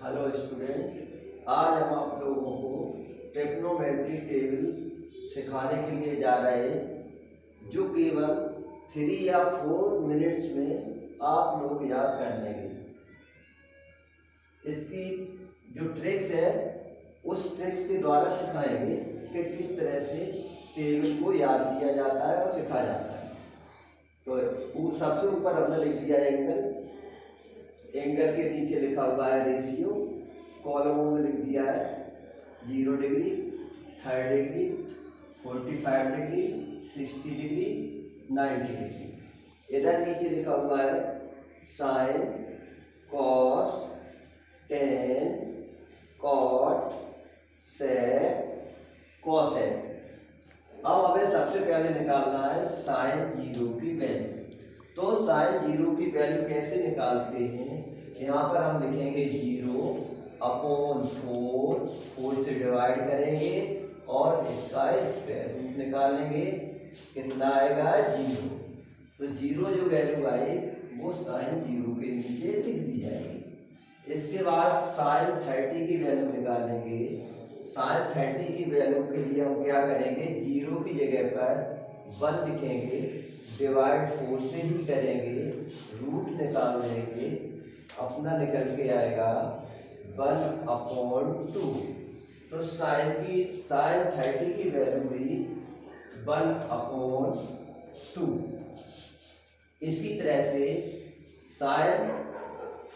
Hello student, आज हम आप लोगों को ट्रिग्नोमेट्री टेबल सिखाने के लिए जा रहे हैं जो केवल 3 या 4 मिनट्स में आप लोग याद कर लेंगे। इसकी जो ट्रिक्स है उस ट्रिक्स के द्वारा सिखाएंगे कि किस तरह से टेबल को याद किया जाता है और लिखा जाता है। तो सबसे ऊपर हमने लिख दिया एंगल, एंगल के नीचे लिखा हुआ है रेशियो, कॉलमों में लिख दिया है 0 degree, 30 degree, 45 degree, 60 degree, 90 degree. इधर नीचे लिखा हुआ है साइन, कॉस, टेन, कॉट, सेक, कोसेक। अब हमें सबसे पहले निकालना है साइन 0 की वैल्यू। तो साइन 0 की वैल्यू कैसे निकालते हैं? यहाँ पर हम लिखेंगे 0/4, 4 से डिवाइड करेंगे और इसका स्क्वायर रूट निकालेंगे। कितना आएगा? 0। तो 0 जो वैल्यू आई वो साइन 0 के नीचे लिख दी जाएगी। इसके बाद साइन 30 की वैल्यू निकालेंगे। साइन 30 की वैल्यू के लिए हम क्या करेंगे? 0 की जगह पर 1 लिखेंगे, डिवाइड 4 से ही करेंगे, रूट निकाल लेंगे, अपना निकल के आएगा 1/2। तो साइन 30 की वैल्यू हुई 1/2। इसी तरह से साइन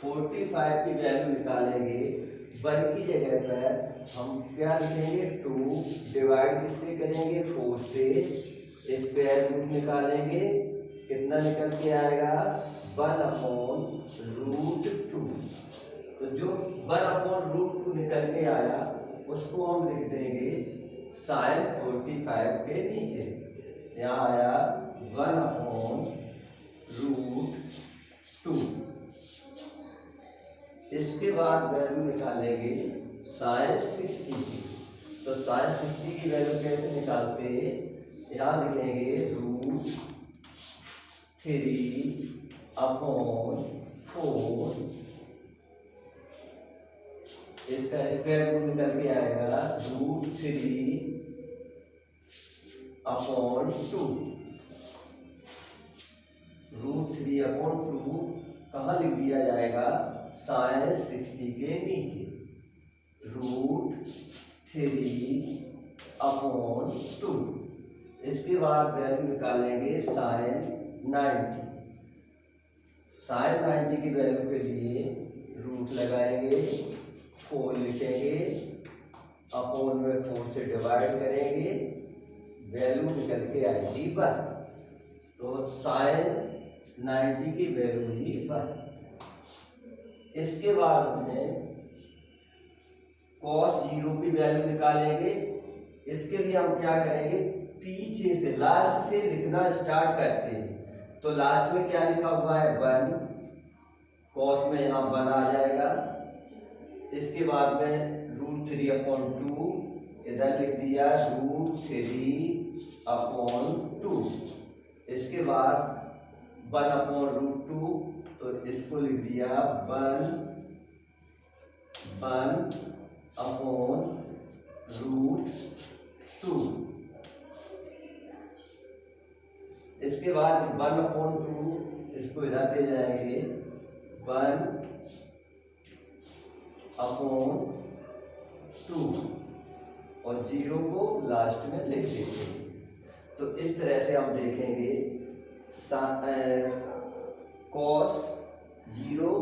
45 की वैल्यू निकालेंगे। 1 की जगह पर हम क्या लिखेंगे? 2, डिवाइड किससे करेंगे? 4 से, स्क्वायर रूट निकालेंगे। कितना निकल के आएगा? 1/√2। तो जो 1/√2 निकल के आया उसको हम लिख देंगे साइन 45 के नीचे। यहाँ आया 1/√2। इसके बाद वैल्यू निकालेंगे साइन 60 की। तो साइन 60 की वैल्यू कैसे निकालते हैं? यहाँ लिखेंगे √3/4, इसका स्क्वायर रूट निकल के आएगा √3/2। √3/2 कहाँ लिख दिया जाएगा? साइन 60 के नीचे, √3/2। इसके बाद वैल्यू निकालेंगे साइन 90। साइन 90 की वैल्यू के लिए रूट लगाएंगे, 4 लिखेंगे, अपॉन में 4 से डिवाइड करेंगे, वैल्यू निकल के आएगी 1। तो साइन 90 की वैल्यू हुई 1। इसके बाद में कॉस 0 की वैल्यू निकालेंगे। इसके लिए हम क्या करेंगे? पीछे से, लास्ट से लिखना स्टार्ट करते हैं। तो लास्ट में क्या लिखा हुआ है? 1। कॉस में यहाँ 1 आ जाएगा। इसके बाद में √3/2 इधर लिख दिया, √3/2। इसके बाद 1/√2, तो इसको लिख दिया 1/√2। इसके बाद 1/2 इसको इधर ले जाएंगे, 1/2 और 0 को लास्ट में लिख देते हैं। तो इस तरह से हम देखेंगे cos 0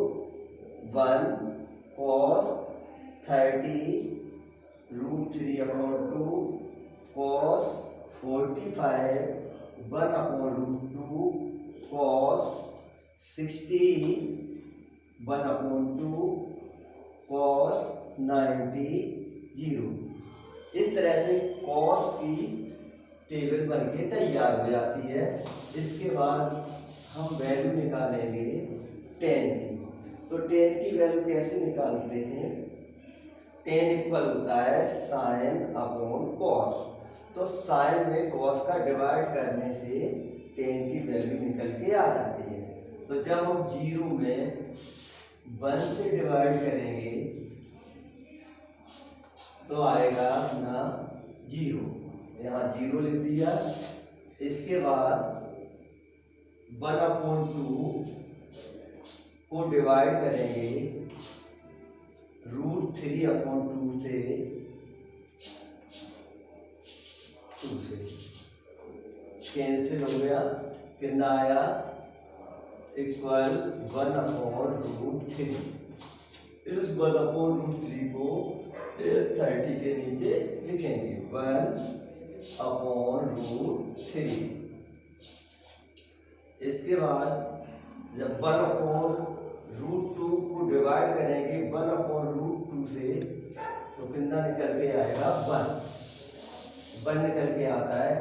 1, cos 30 √3/2, cos 45 1/√2, cos 60 1/2, cos 90 0। इस तरह से कॉस की टेबल बनके तैयार हो जाती है। इसके बाद हम वैल्यू निकालेंगे टेन की। तो टेन की वैल्यू कैसे निकालते हैं? टेन इक्वल होता है साइन अपॉन कॉस। तो साइन में कॉस का डिवाइड करने से टेन की वैल्यू निकल के आ जाती है। तो जब हम 0 में 1 से डिवाइड करेंगे तो आएगा अपना 0, यहाँ 0 लिख दिया। इसके बाद 1/2 को डिवाइड करेंगे √3/2 से 2 से, कैंसिल हो गया, कितना आया इक्वल 1/√3। इस 1/√3 को 30 के नीचे लिखेंगे 1/√3। इसके बाद जब 1/√2 को डिवाइड करेंगे 1/√2 से, तो कितना निकल के आएगा 1 निकल के आता है।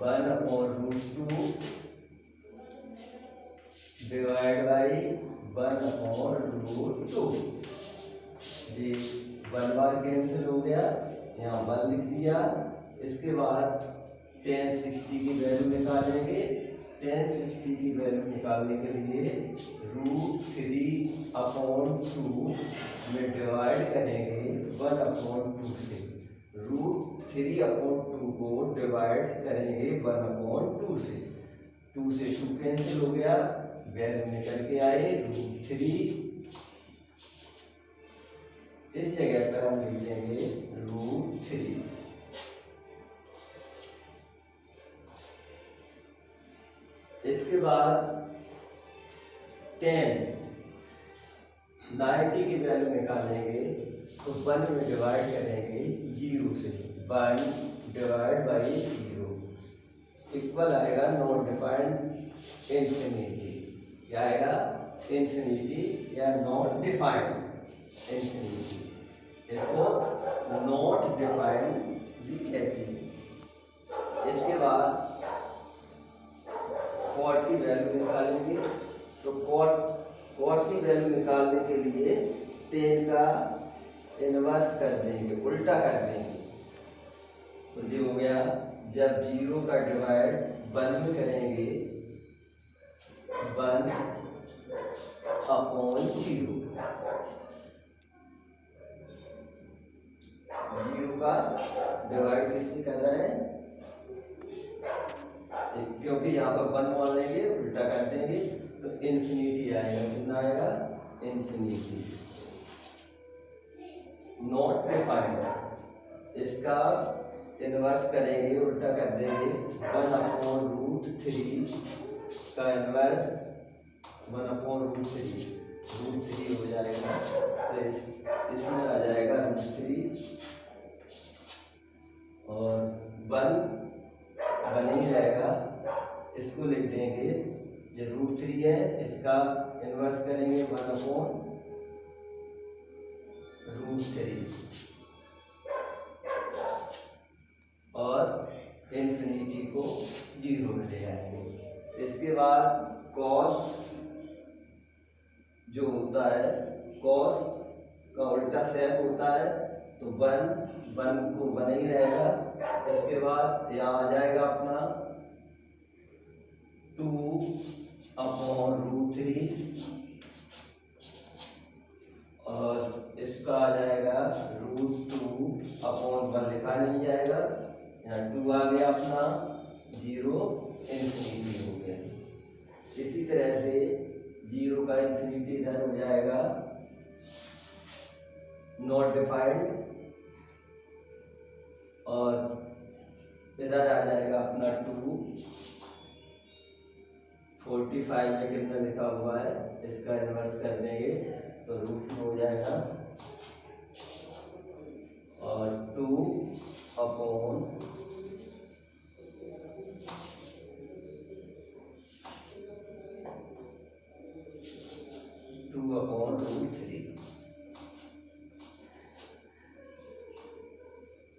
1/√2 डिवाइड बाई 1/√2, ये 1 बार कैंसिल हो गया, यहाँ 1 लिख दिया। इसके बाद tan 60 की वैल्यू निकालेंगे। tan 60 की वैल्यू निकालने के लिए √3/2 में डिवाइड करेंगे 1/2 से। √3/2 को डिवाइड करेंगे 1/2 से, 2 से 2 कैंसिल हो गया, वैल्यू निकल के आए √3। इस जगह पर हम लिख देंगे √3। इसके बाद tan 90 की वैल्यू निकालेंगे, तो 1 में डिवाइड करेंगे 0 से, 1 डिवाइड बाई 0 इक्वल आएगा नॉट डिफाइंड इंफिनिटी। क्या आएगा? इंफिनिटी या नॉट डिफाइंड इंफिनिटी। इसको नॉट डिफाइंड भी कहती है। इसके बाद कॉट की वैल्यू निकालेंगे, तो कॉट की वैल्यू निकालने के लिए tan का इनवर्स कर देंगे, उल्टा कर देंगे। तो ये हो गया, जब 0 का डिवाइड 1 में करेंगे 1/0, 0 का डिवाइड किससे कर रहे हैं? क्योंकि यहाँ पर 1 मान लेंगे, उल्टा कर देंगे, तो इंफिनिटी आएगा। कितना आएगा? इंफिनिटी। नॉट डिफाइंड, इसका इनवर्स करेंगे, उल्टा कर देंगे, 1/√3 का इनवर्स 1/√3 √3 हो जाएगा। तो इसमें आ जाएगा √3 और 1 बन ही रहेगा। इसको लिख देंगे, ये √3 है, इसका इनवर्स करेंगे 1/√3 और इंफिनिटी को 0 में ले आएंगे। इसके बाद कॉस जो होता है, कॉस का उल्टा सेक होता है, तो 1 को 1 ही रहेगा। इसके बाद यहाँ आ जाएगा अपना 2/√3 और इसका आ जाएगा √2/1 लिखा नहीं जाएगा, यहाँ 2 आ गया अपना, 0 इंफिनिटी हो गया। इसी तरह से 0 का इंफिनिटी इधर हो जाएगा नॉट डिफाइंड और इधर आ जाएगा अपना 2। 45 में कितना लिखा हुआ है, इसका इन्वर्स कर देंगे तो √2 हो जाएगा और 2/√3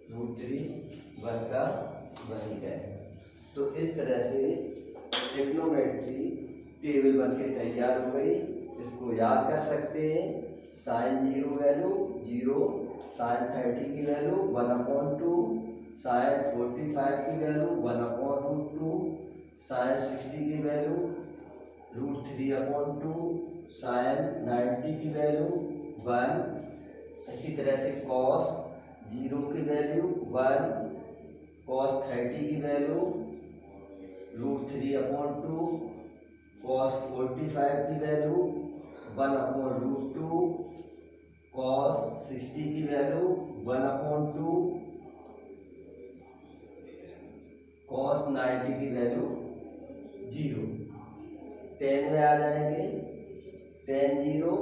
√3 1 का 1 ही रहेगा। तो इस तरह से ट्रिग्नोमेट्री टेबल बन के तैयार हो गई। इसको याद कर सकते हैं। sin 0 वैल्यू 0, sin 30 की वैल्यू 1/2, sin 45 की वैल्यू 1/√2, sin 60 की वैल्यू √3/2, sin 90 की वैल्यू 1। इसी तरह से cos जीरो की वैल्यू 1, कॉस 30 की वैल्यू √3/2, कॉस 45 की वैल्यू 1/√2, कॉस 60 की वैल्यू 1/2, कॉस 90 की वैल्यू 0। टेन में आ जाएंगे, टेन जीरो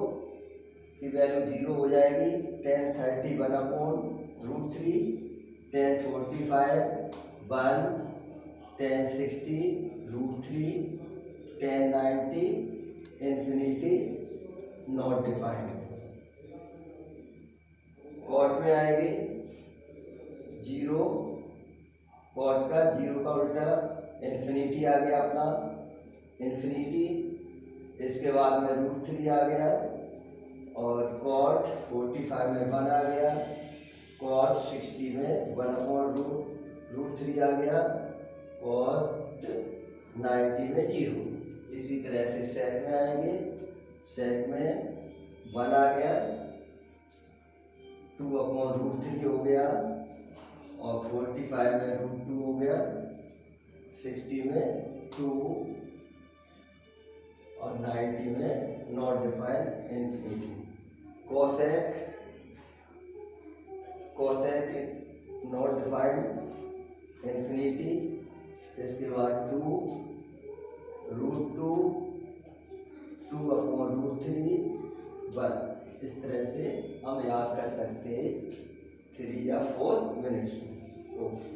की वैल्यू 0 हो जाएगी, tan 30 1/√3, tan 45 1, tan 60 √3, tan 90 infinity not defined. Cot में आएंगे जीरो, कॉट का जीरो का उल्टा इन्फिनिटी आ गया अपना, इन्फिनिटी, इसके बाद में √3 आ गया, और कॉट 45 में 1 आ गया, कॉट 60 में 1/√3 आ गया, कॉट 90 में 0। इसी तरह से सेक में आएंगे, सेक में 1 आ गया, 2/√3 हो गया, और 45 में √2 हो गया, 60 में 2, और 90 में not defined infinity. Cosec, cosec not defined infinity, इसके बाद 2, √2, 2/√3, 1। इस तरह से हम याद कर सकते हैं 3 या 4 मिनट्स में। ओके।